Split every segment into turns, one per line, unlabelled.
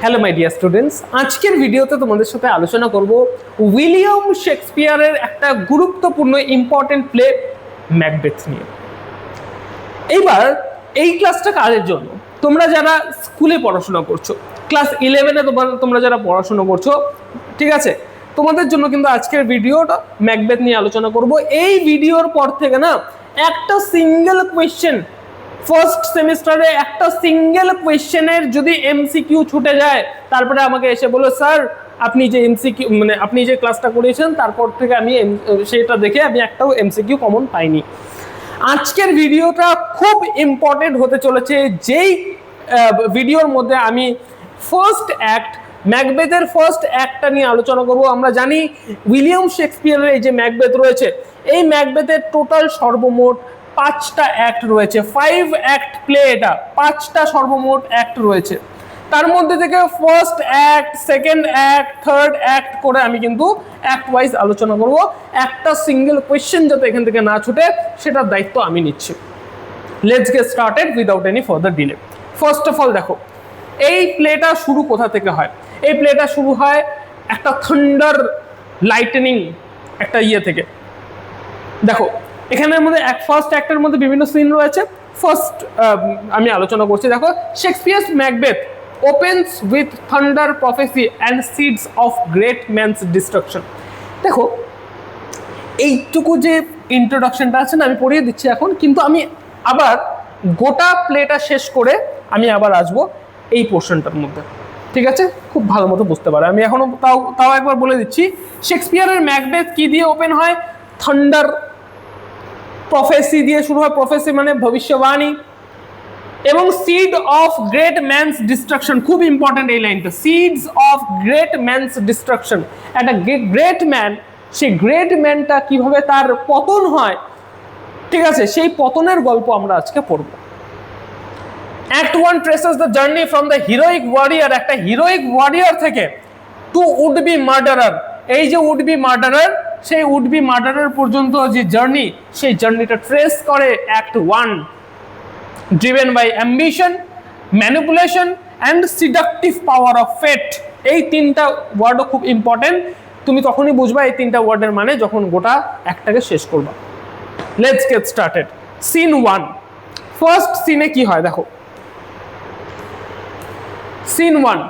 Hello my dear students, আজকের ভিডিওতে তোমাদের সাথে আলোচনা করব উইলিয়াম শেক্সপিয়ারের একটা গুরুত্বপূর্ণ ইম্পর্টেন্ট প্লে ম্যাকবেথ নিয়ে। এইবার এই ক্লাসটা কাদের জন্য? তোমরা যারা স্কুলে পড়াশোনা করছো, ক্লাস 11-এ তোমরা যারা পড়াশোনা করছো, ঠিক আছে, তোমাদের জন্য কিন্তু আজকের ভিডিওটা ম্যাকবেথ নিয়ে আলোচনা করব। এই ভিডিওর পর থেকে না একটা সিঙ্গেল কোয়েশ্চেন ফার্স্ট সেমিস্টারে একটা সিঙ্গেল কোয়েশ্চেনের যদি এমসিকিউ ছুটে যায়, তারপরে আমাকে এসে বলো স্যার আপনি যে এমসিকিউ মানে আপনি যে ক্লাসটা করিয়েছেন তারপর থেকে আমি সেটা দেখে আমি একটাও এমসিকিউ কমন পাইনি। আজকের ভিডিওটা খুব ইম্পর্টেন্ট হতে চলেছে, যেই ভিডিওর মধ্যে আমি ফার্স্ট অ্যাক্ট ম্যাকবেথের ফার্স্ট অ্যাক্টটা নিয়ে আলোচনা করব। আমরা জানি উইলিয়াম শেক্সপিয়ারের এই যে ম্যাকবেথ রয়েছে, এই ম্যাকবেথের টোটাল সর্বমোট 5টা অ্যাক্ট রয়েছে। 5 অ্যাক্ট প্লে, এটা 5টা সর্বমোট অ্যাক্ট রয়েছে। তার মধ্যে থেকে first act, second act, third act করে আমি কিন্তু অ্যাক্ট ওয়াইজ আলোচনা করব। একটা সিঙ্গেল কোয়েশ্চেন যাতে এখান থেকে না ছুটে সেটার দায়িত্ব আমি নিচ্ছি। Let's get started without any further delay. First of all দেখো, এই প্লেটা শুরু কোথা থেকে হয়? এই প্লেটা শুরু হয় একটা থান্ডার লাইটনিং একটা থেকে। দেখো এখানের মধ্যে ফার্স্ট অ্যাক্টের মধ্যে বিভিন্ন সিন রয়েছে। ফার্স্ট আমি আলোচনা করছি। দেখো, Shakespeare's Macbeth opens with thunder prophecy and seeds of great man's destruction. দেখো এইটুকু যে ইন্ট্রোডাকশনটা আছে না, আমি পড়িয়ে দিচ্ছি এখন, কিন্তু আমি আবার গোটা প্লেটা শেষ করে আমি আবার আসবো এই পোর্শনটার মধ্যে, ঠিক আছে? খুব ভালো মতো বুঝতে পারে। আমি এখনো তাও একবার বলে দিচ্ছি। শেক্সপিয়ারের ম্যাকবেথ কি দিয়ে ওপেন হয়? থান্ডার প্রফেসি দিয়ে শুরু হয়। প্রফেসি মানে ভবিষ্যবাণী। এবং seed of great man's destruction, খুব ইম্পর্টেন্ট এই লাইনটা, seeds of great man's destruction. একটা গ্রেট ম্যান, সেই গ্রেট ম্যানটা কিভাবে তার পতন হয়, ঠিক আছে, সেই পতনের গল্প আমরা আজকে পড়ব। Act 1 traces the journey from the heroic warrior, একটা হিরোইক ওয়ারিয়ার থেকে টু উড বি মার্ডারার। এই যে উড বি মার্ডারার, সেই উড বি মার্ডারার পর্যন্ত যে জার্নি, সেই জার্নিটা ট্রেস করে act 1। Driven by ambition, manipulation and seductive power of fate. এই তিনটা ওয়ার্ডও খুব ইম্পর্টেন্ট। তুমি তখনই বুঝবা এই তিনটা ওয়ার্ডের মানে যখন গোটা একটাকে শেষ করবা। Let's get started. Scene 1। First সিনে কি হয় দেখো। Scene 1,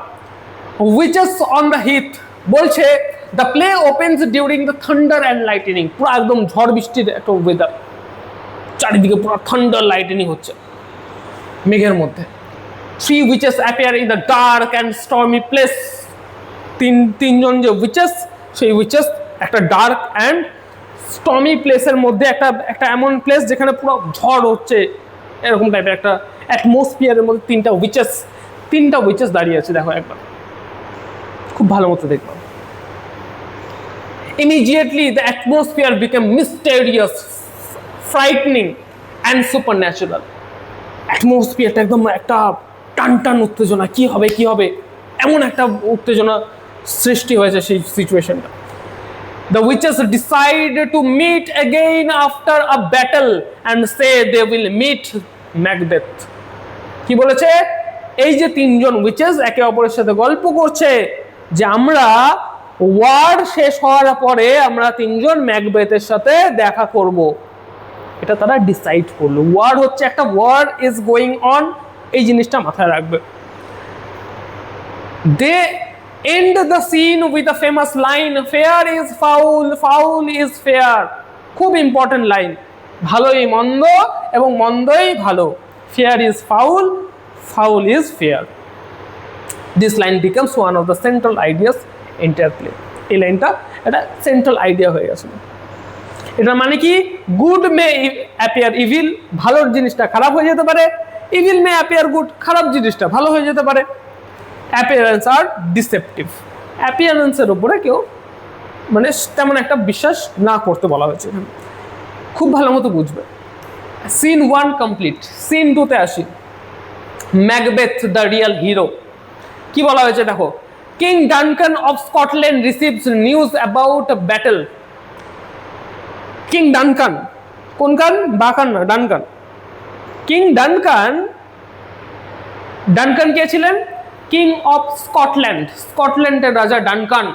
witches on the heath. বলছে the play opens during the thunder and lightning. পুরো একদম ঝড় বৃষ্টির একটা ওয়েদার, চারিদিকে পুরো থান্ডার লাইটনিং হচ্ছে মেঘের মধ্যে। 3 witches appear in the dark and stormy place. তিনজন যে উইচেস, সেই উইচেস একটা ডার্ক অ্যান্ড স্টর্মি প্লেসের মধ্যে, একটা এমন প্লেস যেখানে পুরো ঝড় হচ্ছে, এরকম টাইপের একটা অ্যাটমসফিয়ারের মধ্যে তিনটা উইচেস দাঁড়িয়ে আছে। দেখো একবার খুব ভালো মতো দেখবো। Immediately the atmosphere became mysterious, frightening and supernatural. অ্যাটমসফিয়ারটা একদম একটা টানটান উত্তেজনা, কি হবে এমন একটা উত্তেজনা সৃষ্টি হয়েছে সেই সিচুয়েশনটা। The witches decide to meet again after a battle and say they will meet Macbeth. কি বলেছে? এই যে তিনজন উইচেস একে অপরের সাথে গল্প করছে যে আমরা ওয়ার শেষ হওয়ার পরে আমরা তিনজন ম্যাকবেথের সাথে দেখা করব। এটা তারা ডিসাইড করলো। ওয়ার হচ্ছে একটা, ওয়ার ইজ গোয়িং অন, এই জিনিসটা মাথায় রাখবে। They end the scene with a famous line, fair is foul, foul is fair. খুব ইম্পর্টেন্ট লাইন। ভালোই মন্দ এবং মন্দই ভালো। Fair is foul, foul is fair. This line becomes one of the central ideas entire play. এই লাইনটা একটা central idea হয়ে গেছে। এটা মানে কি? গুড মে অ্যাপিয়ার ইভিল, ভালোর জিনিসটা খারাপ হয়ে যেতে পারে। ইভিল মে অ্যাপিয়ার গুড, খারাপ জিনিসটা ভালো হয়ে যেতে পারে। অ্যাপিয়ারেন্স আর ডিসেপটিভ। অ্যাপিয়ারেন্সের উপরে কেউ মানে তেমন একটা বিশ্বাস না করতে বলা হয়েছে। খুব ভালো মতো বুঝবে। Scene 1 complete. সিন 2-তে আসি। Macbeth the real hero. কি বলা হয়েছে দেখো। King Duncan of Scotland receives news about a battle. King Duncan, কোন কান? বাকান না, ডানকান। কিং ডানকান কে ছিলেন? কিং অফ স্কটল্যান্ড, স্কটল্যান্ডের রাজা ডানকান।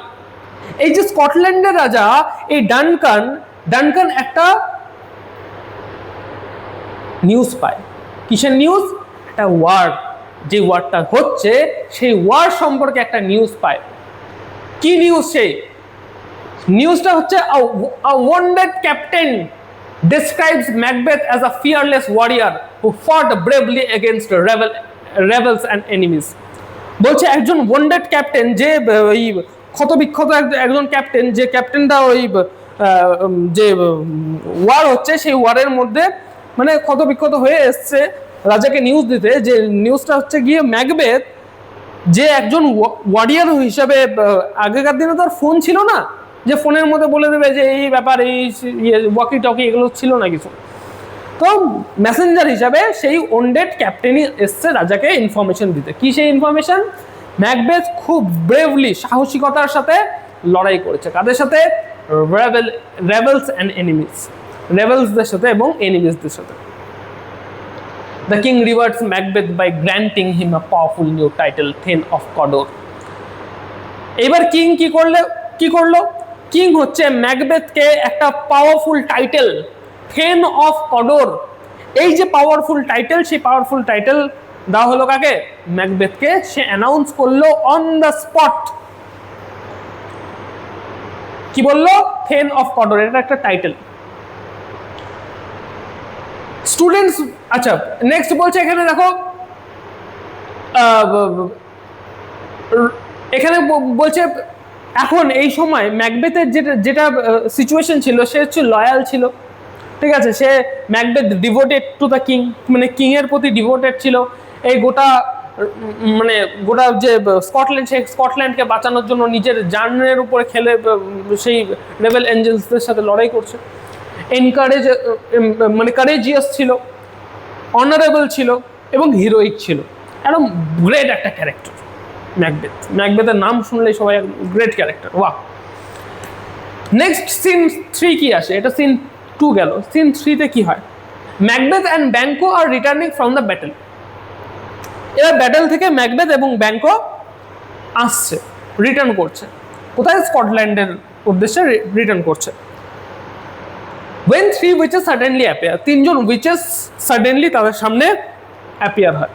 এই যে স্কটল্যান্ডের রাজা এই ডানকান, ডানকান একটা নিউজ পায়। কিসের নিউজ? একটা ওয়ার, যে ওয়ারটা হচ্ছে সেই ওয়ার সম্পর্কে একটা নিউজ পায়। কি নিউজ? সেই নিউজটা হচ্ছে a wounded captain describes Macbeth as a fearless warrior who fought bravely against rebels and enemies। বলছে একজন wounded ক্যাপ্টেন, যে ওই ক্ষতবিক্ষত একজন ক্যাপ্টেন, যে ক্যাপ্টেনটা ওই যে ওয়ার হচ্ছে সেই ওয়ারের মধ্যে মানে ক্ষতবিক্ষত হয়ে এসছে রাজাকে নিউজ দিতে। যে নিউজটা হচ্ছে গিয়ে ম্যাকবেথ যে একজন ওয়ারিয়ার হিসাবে, আগেকার দিনে তো আর ফোন ছিল না যে ফোনের মধ্যে বলে দেবে যে এই ব্যাপার, এই ওয়াকি টকি এগুলো ছিল না কিছু। তো মেসেঞ্জার হিসাবে সেই ওন্ডেড ক্যাপ্টেনই এসছে রাজাকে ইনফরমেশন দিতে। কি সেই ইনফরমেশন? ম্যাকবেথ খুব ব্রেভলি, সাহসিকতার সাথে লড়াই করেছে। কাদের সাথে? রেবেলস অ্যান্ড এনিমিজ, রেবেলসদের সাথে এবং এনিমিজদের সাথে। The king rewards Macbeth by granting him a powerful new title, Thane of Cawdor। এবার কিং কি করলো? কিং হচ্ছে ম্যাকবেথকে একটা পাওয়ারফুল টাইটেল, থেন অফ কডোর। এই যে পাওয়ারফুল টাইটেল, সেই পাওয়ারফুল টাইটেল দেওয়া হলো কাকে? ম্যাকবেথকে। সে অ্যানাউন্স করলো অন দ্য স্পট। কি বললো? থেন অফ কডোর, এটা একটা টাইটেল। স্টুডেন্টস, আচ্ছা নেক্সট বলছে এখানে দেখো, এখানে বলছে এখন এই সময় ম্যাকবেথের যেটা সিচুয়েশন ছিল, সে হচ্ছে লয়াল ছিল, ঠিক আছে। সে Macbeth devoted to the king, মানে কিং এর প্রতি ডিভোটেড ছিল। এই গোটা যে স্কটল্যান্ড, সেই স্কটল্যান্ডকে বাঁচানোর জন্য নিজের জানের উপরে খেলে সেই রেবেল এঞ্জেলসদের সাথে লড়াই করছে। মানে কারেজিয়াস ছিল, অনারেবল ছিল এবং হিরোইক ছিল। একদম গ্রেট একটা ক্যারেক্টার ম্যাকবেথ। ম্যাকবেথের নাম শুনলেই সবাই গ্রেট ক্যারেক্টার, ওয়াহ। নেক্সট সিন 3 কি আসে? এটা সিন 2 গেল। সিন 3-তে কি হয়? Macbeth and Banquo are returning from the battle. এবার ব্যাটেল থেকে ম্যাকবেথ এবং ব্যাঙ্কো আসছে, রিটার্ন করছে। কোথায়? স্কটল্যান্ডের উদ্দেশ্যে রিটার্ন করছে। When 3 witches suddenly appear, 3 John witches suddenly তাদের সামনে appear হয়।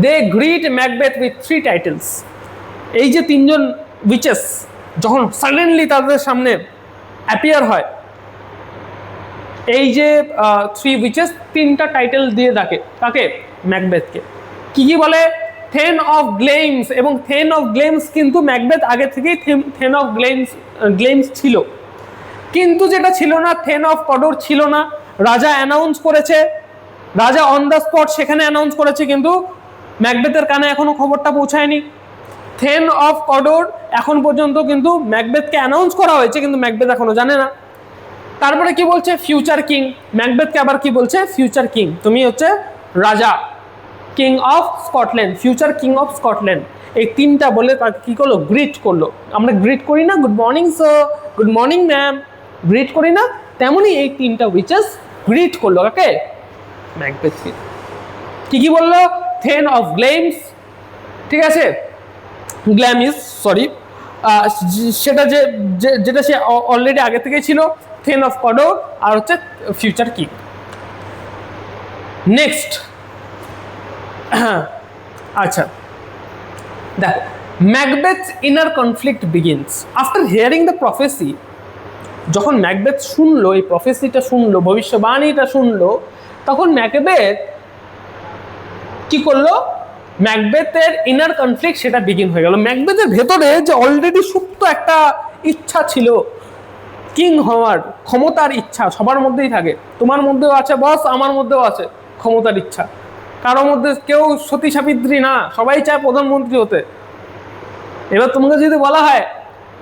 They greet Macbeth with 3 titles। এই যে 3 জন witches যখন suddenly তাদের সামনে appear হয়, এই যে 3 witches 3টা টাইটেল দিয়ে ডাকে তাকে, ম্যাকবেথকে। কি বলে? Thane of Glamis. এবং থেন অফ গ্লেমস কিন্তু ম্যাকবেথ আগে থেকেই থেন অফ গ্লেমস ছিল, কিন্তু যেটা ছিল না, থেন অফ কডোর ছিল না। রাজা অ্যানাউন্স করেছে, রাজা অন দ্য স্পট সেখানে অ্যানাউন্স করেছে, কিন্তু ম্যাকবেথের কানে এখনো খবরটা পৌঁছায়নি। থেন অফ কডোর এখন পর্যন্ত কিন্তু ম্যাকবেথকে অ্যানাউন্স করা হয়েছে, কিন্তু ম্যাকবেথ এখনো জানে না। তারপরে কি বলছে? Future king. ম্যাকবেথকে আবার কি বলছে? ফিউচার কিং, তুমি হচ্ছে রাজা, king of Scotland, future king of Scotland. এই 3টা বলে তাকে কি করলো? গ্রিট করলো। আমরা গ্রিট করি না, good morning sir, good morning ma'am, greet করি না? তেমনি এই 3টা উইচেস গ্রিট করলো কাকে? ম্যাকবেথকে। কি বললো? থেন অফ গ্লেমস, ঠিক আছে, গ্ল্যামিস, সরি, সেটা যেটা সে অলরেডি আগে থেকে ছিল, থেন অফ কডোর, আর হচ্ছে ফিউচার কিং। নেক্সট, আচ্ছা দেখো, ম্যাকবেথস inner conflict begins after hearing the প্রফেসি। যখন ম্যাকবেথ শুনলো, এই প্রফেসিটা শুনলো, ভবিষ্যবাণীটা শুনলো, তখন ম্যাকবেথ কি করলো? ম্যাকবেথের ইনার কনফ্লিক্ট সেটা বিগিন হয়ে গেল। ম্যাকবেথের ভেতরে যে অলরেডি সুপ্ত একটা ইচ্ছা ছিল কিং হওয়ার, ক্ষমতার ইচ্ছা সবার মধ্যেই থাকে। তোমার মধ্যেও আছে বস, আমার মধ্যেও আছে ক্ষমতার ইচ্ছা। কারো মধ্যে কেউ সতী সাবিত্রী না, সবাই চায় প্রধানমন্ত্রী হতে। এবার তোমাকে যদি বলা হয়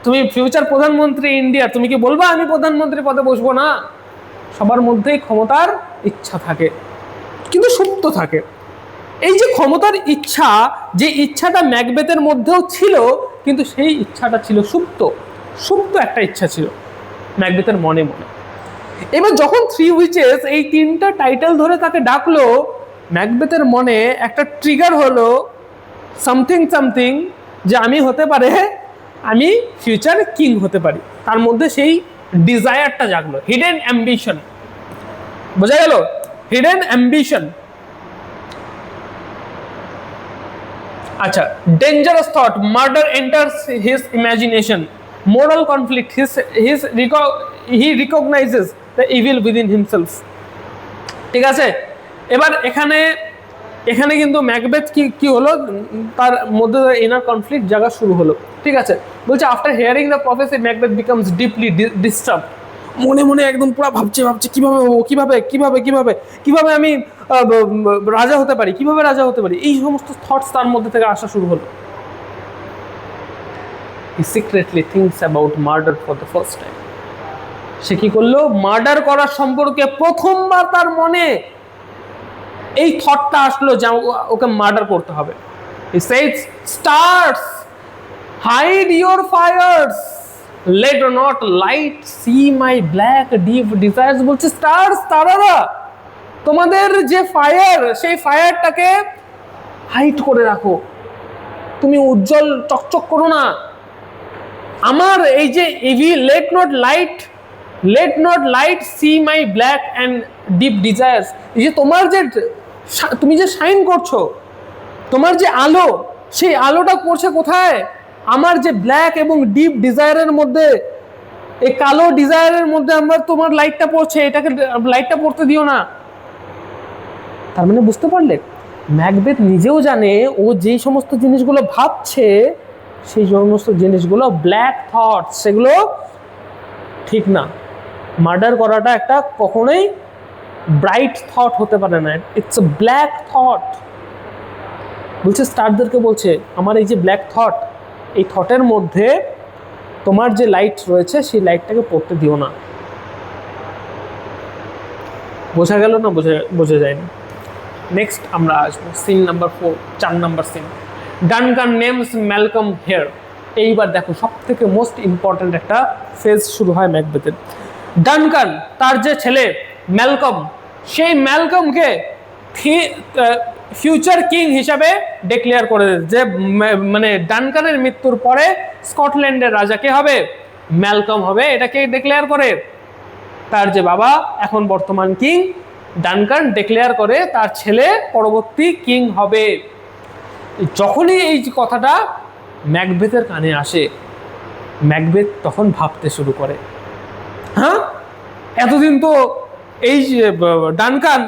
তুমি ফিউচার প্রধানমন্ত্রী ইন্ডিয়া, তুমি কি বলবা আমি প্রধানমন্ত্রী পদে বসবো না? সবার মধ্যেই ক্ষমতার ইচ্ছা থাকে, কিন্তু সুপ্ত থাকে। এই যে ক্ষমতার ইচ্ছা, যে ইচ্ছাটা ম্যাকবেথের মধ্যেও ছিল, কিন্তু সেই ইচ্ছাটা ছিল সুপ্ত একটা ইচ্ছা ছিল ম্যাকবেথের মনে মনে। এবার যখন 3 উইচেস এই 3টা টাইটেল ধরে তাকে ডাকলো, ম্যাকবেথের মনে একটা ট্রিগার হলো সামথিং সামথিং, যে আমি হতে পারে, আমি ফিউচার কিং হতে পারি। তার মধ্যে সেই ডিজায়ারটা জাগলো, হিডেন অ্যাম্বিশন। বোঝা গেল? Hidden ambition. আচ্ছা, dangerous thought, murder enters his imagination, moral conflict, he recognises the evil within himself. ঠিক আছে, এবার এখানে কিন্তু ম্যাকবেথ কি হলো, তার মধ্যে ইনার কনফ্লিক্ট জাগা শুরু হলো। ঠিক আছে, বলছে after hearing the প্রফেসি Macbeth becomes deeply disturbed. মনে মনে একদম পুরো ভাবছে কিভাবে হবো, কিভাবে কিভাবে কিভাবে কিভাবে আমি রাজা হতে পারি, কিভাবে রাজা হতে পারি, এই সমস্ত থটস তার মধ্যে থেকে আসা শুরু হলো। He secretly thinks about murder for the first time. সে কি করলো, মার্ডার করার সম্পর্কে প্রথমবার তার মনে এই থটটা আসলো যে ওকে মার্ডার করতে হবে। He says, stars hide your fires, let not light see my black deep desires. বলছে স্টার্স, তারারা, তোমাদের যে ফায়ার, সেই ফায়ারটাকে হাইড করে রাখো, তুমি উজ্জ্বল চকচক করো না। আমার এই যে let not light see my black and deep desires, এই যে তোমার যে তুমি যে শাইন করছো, তোমার যে আলো, সেই আলোটা পড়ছে কোথায়? আমার যে ব্ল্যাক এবং ডিপ ডিজায়ারের মধ্যে, এই কালো ডিজায়ারের মধ্যে আমার তোমার লাইটটা পড়ছে, এটাকে লাইটটা পড়তে দিও না। তার মানে বুঝতে পারলে, ম্যাকবেথ নিজেও জানে ও যেই সমস্ত জিনিসগুলো ভাবছে, সেই সমস্ত জিনিসগুলো ব্ল্যাক থটস, সেগুলো ঠিক না। মার্ডার করাটা একটা কখনোই ব্রাইট থট হতে পারে না, ইটস এ ব্ল্যাক থট। বলছে স্টারদেরকে, বলছে আমার এই যে ব্ল্যাক থট, এই থটের মধ্যে তোমার যে লাইট রয়েছে, সেই লাইটটাকে পড়তে দিও না। বোঝা গেল না? বোঝা যায়নি। নেক্সট আমরা আসবো scene number 4, 4 number scene. Duncan names Malcolm heir. এইবার দেখো সব থেকে মোস্ট ইম্পর্ট্যান্ট একটা ফেজ শুরু হয় ম্যাকবেথের। ডানকান, তার যে ছেলে ম্যালকম, সেই ম্যালকমকে ফিউচার কিং হিসাবে ডিক্লেয়ার করে, যে মানে ডানকানের মৃত্যুর পরে স্কটল্যান্ডের রাজা কে হবে? ম্যালকম হবে। এটাকে ডিক্লেয়ার করে তার যে বাবা, এখন বর্তমান কিং ডানকান, ডিক্লেয়ার করে তার ছেলে পরবর্তী কিং হবে। যখনই এই কথাটা ম্যাকবেথের কানে আসে, ম্যাকবেথ তখন ভাবতে শুরু করে, হ্যাঁ এতদিন তো এই ডানকান,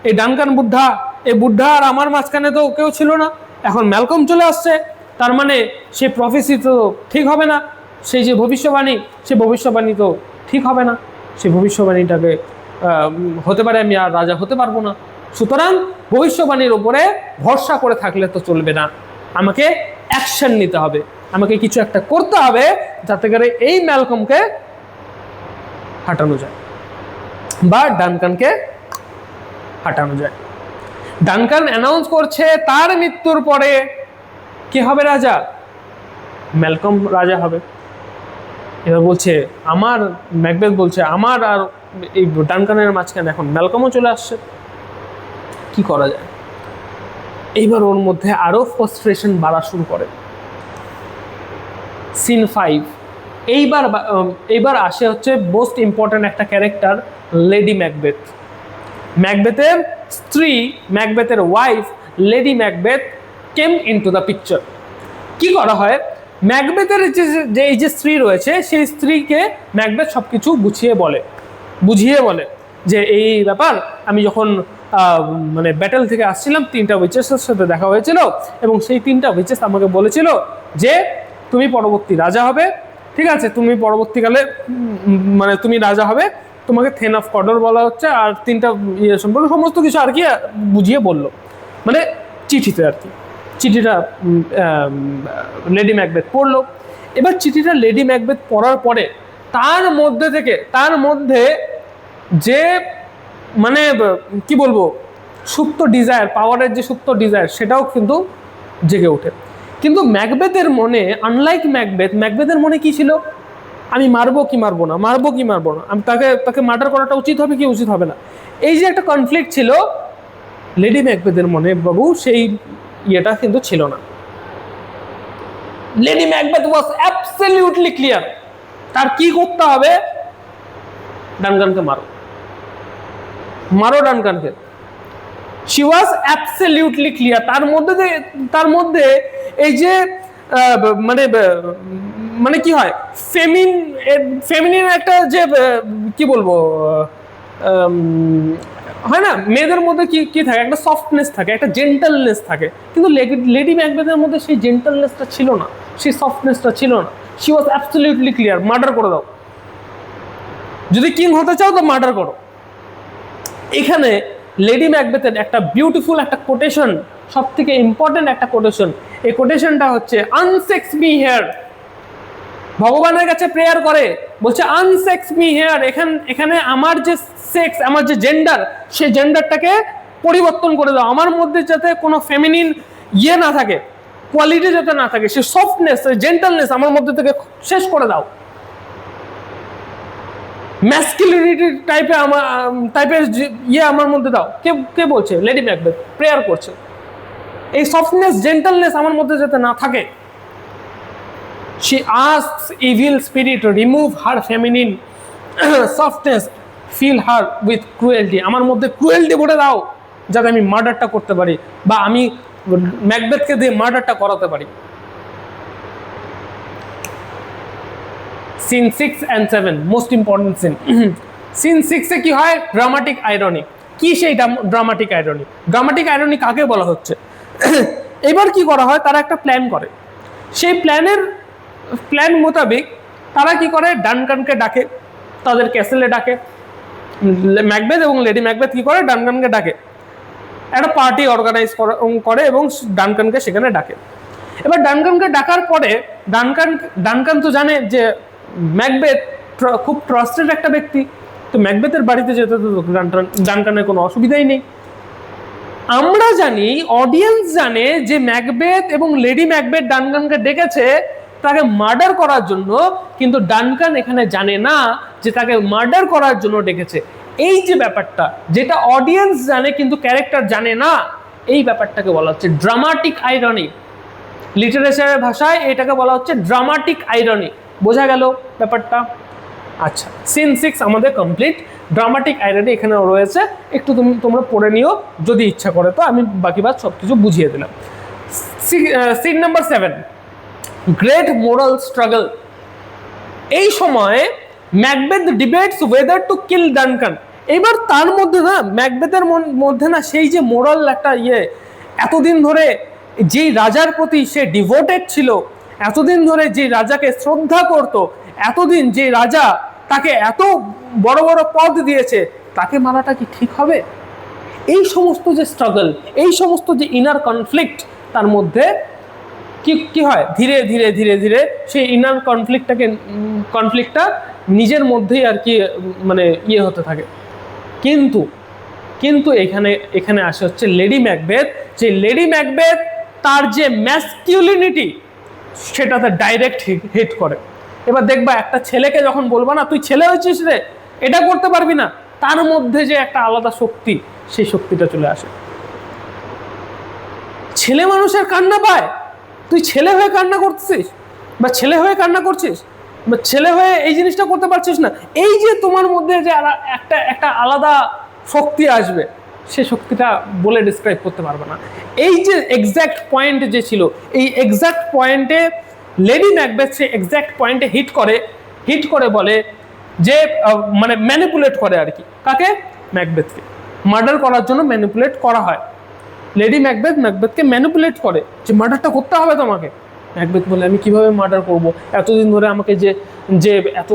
এই ডানকান বুদ্ধা, এই বুদ্ধা আর আমার মাঝখানে তো কেউ ছিল না, এখন ম্যালকম চলে আসছে, তার মানে সে প্রফেসি তো ঠিক হবে না, সেই যে ভবিষ্যবাণী, সে ভবিষ্যবাণী তো ঠিক হবে না, সেই ভবিষ্যবাণীটাকে হতে পারে আমি আর রাজা হতে পারবো না। সুতরাং ভবিষ্যবাণীর উপরে ভরসা করে থাকলে তো চলবে না, আমাকে অ্যাকশন নিতে হবে, আমাকে কিছু একটা করতে হবে যাতে করে এই ম্যালকমকে হাঁটানো যায় বা ডানকানকে হাঁটানো যায়। ডানকান অ্যানাউন্স করছে তার মৃত্যুর পরে কে হবে রাজা? ম্যালকম রাজা হবে। এবার বলছে আমার, ম্যাকবেথ বলছে আমার আর এই ডানকানের মাঝখানে এখন ম্যালকমও চলে আসছে, কি করা যায়? এইবার ওর মধ্যে আরো ফ্রাস্ট্রেশন বাড়া শুরু করে। সিন 5। এইবার আসে হচ্ছে মোস্ট ইম্পর্ট্যান্ট একটা ক্যারেক্টার, লেডি ম্যাকবেথ। ম্যাকবেথের স্ত্রী, ম্যাকবেথের wife Lady Macbeth came into the picture. কি করা হয়, ম্যাকবেথের যে এই যে স্ত্রী রয়েছে, সেই স্ত্রীকে ম্যাকবেথ সবকিছু বুঝিয়ে বলে যে এই ব্যাপার, আমি যখন মানে ব্যাটেল থেকে আসছিলাম 3টা উইচেসের সাথে দেখা হয়েছিল, এবং সেই 3টা উইচেস আমাকে বলেছিল যে তুমি পরবর্তী রাজা হবে, ঠিক আছে, তুমি পরবর্তীকালে মানে তুমি রাজা হবে, তোমাকে থেন অফ কডর বলা হচ্ছে, আর 3টা ইয়ে সম্পর্কে সমস্ত কিছু আর কি বুঝিয়ে বললো, মানে চিঠিতে আর কি। চিঠিটা লেডি ম্যাকবেথ পড়লো। এবার চিঠিটা লেডি ম্যাকবেথ পড়ার পরে তার মধ্যে যে মানে কি বলবো, সুপ্ত ডিজায়ার, পাওয়ারের যে সুপ্ত ডিজায়ার, সেটাও কিন্তু জেগে ওঠে। কিন্তু ম্যাকবেথের মনে, আনলাইক ম্যাকবেথের মনে কি ছিল? আমি মারবো কি মারবো না, আমি তাকে মার্ডার করাটা উচিত হবে কি উচিত হবে না, এই যে একটা কনফ্লিক্ট ছিল, লেডি ম্যাকবেথের মনে বাবু সেই ইয়েটা কিন্তু ছিল না। Lady Macbeth was absolutely clear, তার কি করতে হবে, ডানকানকে মারো, মারো ডানকানকে। She was absolutely clear. তার মধ্যে এই যে মানে মানে কি হয়, ফেমিনিন একটা যে কি বলবো হয় না, মেয়েদের মধ্যে কি কি থাকে, একটা সফটনেস থাকে, একটা জেন্টালনেস থাকে, কিন্তু লেডি ম্যাকবেথের মধ্যে সেই জেন্টালনেসটা ছিল না, সেই সফটনেসটা ছিল না। She was absolutely clear, murder করে দাও, যদি কিং হতে চাও তো মার্ডার করো। এখানে লেডি ম্যাকবেথের একটা বিউটিফুল একটা কোটেশন, সব থেকে ইম্পর্টেন্ট একটা কোটেশন, এই কোটেশনটা হচ্ছে আনসেক্স মি হেয়ার। ভগবানের কাছে প্রেয়ার করে, বলছে আনসেক্স মি হেয়ার, এখানে আমার যে সেক্স, আমার যে জেন্ডার, সেই জেন্ডারটাকে পরিবর্তন করে দাও, আমার মধ্যে যাতে কোনো ফেমিনিন ইয়ে না থাকে, কোয়ালিটি যাতে না থাকে, সে সফটনেস, জেন্টালনেস আমার মধ্যে থেকে শেষ করে দাও, ম্যাসকুলিনিটি টাইপের ইয়ে আমার মধ্যে দাও। কে বলছে? লেডি ম্যাকবেথ প্রেয়ার করছে, এই সফটনেস জেন্টালনেস আমার মধ্যে যাতে না থাকে। She asks evil spirit to remove her feminine softness, fill her with cruelty. আমার মধ্যে ক্রুয়েলটি ভরে দাও যাতে আমি মার্ডারটা করতে পারি, বা আমি ম্যাকবেথকে দিয়ে মার্ডারটা করাতে পারি। Scene 6 and 7 most important scene. Scene 6 এ কি হয়? Dramatic irony. কি সেই ড্রামাটিক আইরনি? ড্রামাটিক আইরনি কাকে বলা হচ্ছে? এবার কি করা হয়, তারা একটা প্ল্যান করে, সেই প্ল্যান মোতাবেক তারা কি করে, ডানকানকে ডাকে, তাদের ক্যাসেলে ডাকে। ম্যাকবেথ এবং লেডি ম্যাকবেথ কি করে, ডানকানকে ডাকে, একটা পার্টি অর্গানাইজ করে এবং ডানকানকে সেখানে ডাকে। এবার ডানকানকে ডাকার পরে ডানকান তো জানে যে ম্যাকবেথ খুব ট্রাস্টেড একটা ব্যক্তি, তো ম্যাকবেথের বাড়িতে যেতে তো ডানকানের কোনো অসুবিধাই নেই। আমরা জানি, অডিয়েন্স জানে যে ম্যাকবেথ এবং লেডি ম্যাকবেথ ডানকানকে ডেকেছে তাকে মার্ডার করার জন্য, কিন্তু ডানকান এখানে জানে না যে তাকে মার্ডার করার জন্য ডেকেছে। এই যে ব্যাপারটা, যেটা অডিয়েন্স জানে কিন্তু ক্যারেক্টার জানে না, এই ব্যাপারটাকে বলা হচ্ছে ড্রামাটিক আইরনি। লিটারেচারের ভাষায় এটাকে বলা হচ্ছে ড্রামাটিক আইরনি। বোঝা গেল ব্যাপারটা? আচ্ছা, সিন 6 আমাদের কমপ্লিট। ড্রামাটিক আইরনি এখানে রয়েছে, একটু তোমরা পড়ে নিও যদি ইচ্ছা করে, তো আমি বাকি বাদ সব কিছু বুঝিয়ে দিলাম। Scene number 7, great moral struggle. এই সময় Macbeth debates whether to kill Duncan. এবার তার মধ্যে না, ম্যাকবেথের মধ্যে না সেই যে মোরাল একটা ইয়ে, এতদিন ধরে যেই রাজার প্রতি সে ডিভোটেড ছিল, এতদিন ধরে যে রাজাকে শ্রদ্ধা করত, এতদিন যে রাজা তাকে এত বড় বড় পদ দিয়েছে, তাকে মারাটা কি ঠিক হবে? এই সমস্ত যে স্ট্রাগল, এই সমস্ত যে ইনার কনফ্লিক্ট, তার মধ্যে কি হয়, ধীরে ধীরে ধীরে ধীরে সেই ইনার কনফ্লিক্টটা নিজের মধ্যেই আর কি মানে ইয়ে হতে থাকে। কিন্তু এখানে আসে হচ্ছে লেডি ম্যাকবেথ। যে লেডি ম্যাকবেথ তার যে ম্যাসকিউলিনিটি, সেটাতে ডাইরেক্ট হিট করে। এবার দেখবা, একটা ছেলেকে যখন বলবা না তুই ছেলে হয়েছিস রে, এটা করতে পারবি না, তার মধ্যে যে একটা আলাদা শক্তি, সেই শক্তিটা চলে আসে। ছেলে মানুষের কান্না পায়, তুই ছেলে হয়ে কান্না করছিস, বা ছেলে হয়ে কান্না করছিস, বা ছেলে হয়ে এই জিনিসটা করতে পারছিস না, এই যে তোমার মধ্যে যে একটা আলাদা শক্তি আসবে, সে শক্তিটা বলে ডিসক্রাইব করতে পারবে না। এই যে এক্স্যাক্ট পয়েন্ট যে ছিল, এই এক্স্যাক্ট পয়েন্টে লেডি ম্যাকবেথ সে এক্স্যাক্ট পয়েন্টে হিট করে বলে যে মানে ম্যানিপুলেট করে আর কি, কাকে? ম্যাকবেথকে। মার্ডার করার জন্য ম্যানিপুলেট করা হয়। লেডি ম্যাকবেথকে ম্যানিপুলেট করে যে মার্ডারটা করতে হবে তোমাকে। ম্যাকবেথ বলে, আমি কিভাবে মার্ডার করব? এতদিন ধরে আমাকে যে এত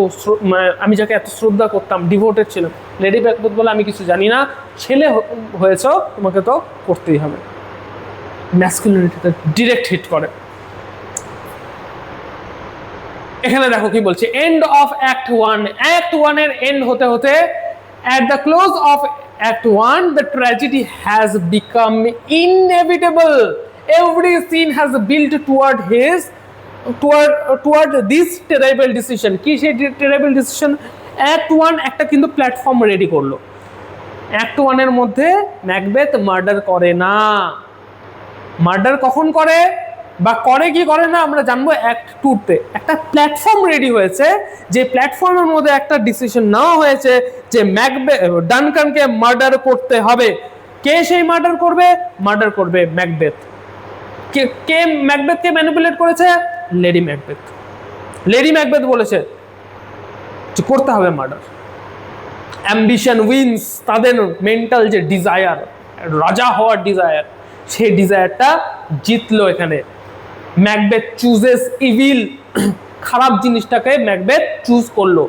আমি যাকে এত শ্রদ্ধা করতাম, ডিভোটেড ছিলাম। লেডি ম্যাকবেথ বলে, আমি কিছু জানি না, ছেলে হয়েছ, তোমাকে তো করতেই হবে। ম্যাসকুলিনিটিতে ডিরেক্ট হিট করে। এখানে দেখো কি বলছে, এন্ড অফ অ্যাক্ট 1। অ্যাক্ট 1 এর এন্ড হতে হতে, at the close of Act 1, the tragedy has become inevitable. Every scene has built toward this terrible decision. কি সেই terrible decision? Act 1 একটা কিন্তু প্ল্যাটফর্ম রেডি করলো। অ্যাক্ট 1 এর মধ্যে ম্যাকবেথ মার্ডার করে না। মার্ডার কখন করে বা করে কি করে না আমরা জানবো অ্যাক্ট 2-তে। একটা প্ল্যাটফর্ম রেডি হয়েছে, যে প্ল্যাটফর্মের মধ্যে একটা ডিসিশন নেওয়া হয়েছে যে ডানকানকে মার্ডার করতে হবে। কে সেই মার্ডার করবে? মার্ডার করবে ম্যাকবেথ। কে ম্যাকবেথকে ম্যানিপুলেট করেছে? Lady Macbeth. লেডি ম্যাকবেথ বলেছে যে করতে হবে মার্ডার। অ্যাম্বিশন উইন্স, তাদের মেন্টাল যে ডিজায়ার, রাজা হওয়ার ডিজায়ার, সেই ডিজায়ারটা জিতলো এখানে। ম্যাকবেথ চুজেস ইভিল, খারাপ জিনিসটাকে ম্যাকবেথ চুজ করলো।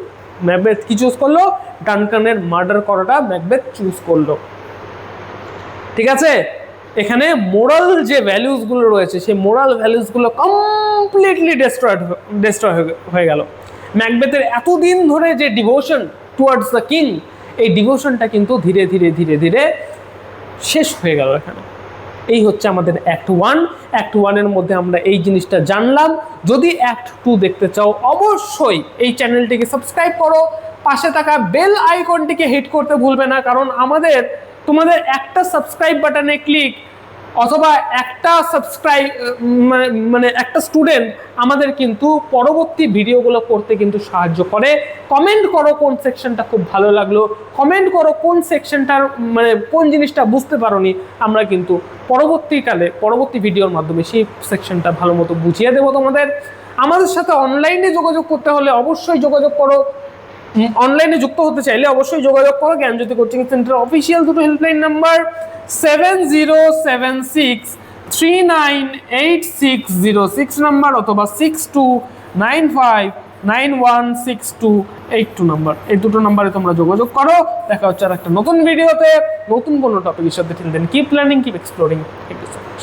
ম্যাকবেথ কি চুজ করলো? ডানকানের মার্ডার করাটা ম্যাকবেথ চুজ করলো। ঠিক আছে, এখানে মোরাল যে ভ্যালুসগুলো রয়েছে সেই মোরাল ভ্যালুসগুলো কমপ্লিটলি ডিস্ট্রয় হয়ে গেল। ম্যাকবেথের এতদিন ধরে যে ডিভোশন টুয়ার্ডস দ্য কিং, এই ডিভোশনটা কিন্তু ধীরে ধীরে ধীরে ধীরে শেষ হয়ে গেল এখানে। এই হচ্ছে আমাদের অ্যাক্ট 1। অ্যাক্ট 1 এর মধ্যে আমরা এই জিনিসটা জানলাম। যদি অ্যাক্ট 2 দেখতে চাও অবশ্যই এই চ্যানেলটিকে সাবস্ক্রাইব করো, পাশে থাকা বেল আইকনটিকে হিট করতে ভুলবে না, কারণ তোমাদের একটা সাবস্ক্রাইব বাটনে ক্লিক অথবা একটা সাবস্ক্রাইব মানে একটা স্টুডেন্ট আমাদের কিন্তু পরবর্তী ভিডিওগুলো করতে কিন্তু সাহায্য করে। কমেন্ট করো কোন সেকশনটা খুব ভালো লাগলো, কমেন্ট করো কোন সেকশনটার মানে কোন জিনিসটা বুঝতে পারোনি, আমরা কিন্তু পরবর্তী ভিডিওর মাধ্যমে সেই সেকশনটা ভালো মতো বুঝিয়ে দেবো তোমাদের। আমাদের সাথে অনলাইনে যোগাযোগ করতে হলে অবশ্যই যোগাযোগ করো। অনলাইনে যুক্ত হতে চাইলে অবশ্যই যোগাযোগ করো জ্ঞানজ্যোতি কোচিং সেন্টার অফিসিয়াল দুটো হেল্পলাইন নাম্বার 7076398606 নাম্বার অথবা 6295916282 নাম্বার। এই দুটো নাম্বারে তোমরা যোগাযোগ করো। দেখা হচ্ছে আর একটা নতুন ভিডিওতে নতুন কোনো টপিকের সাথে। Till then keep learning, keep exploring. Thank you so much.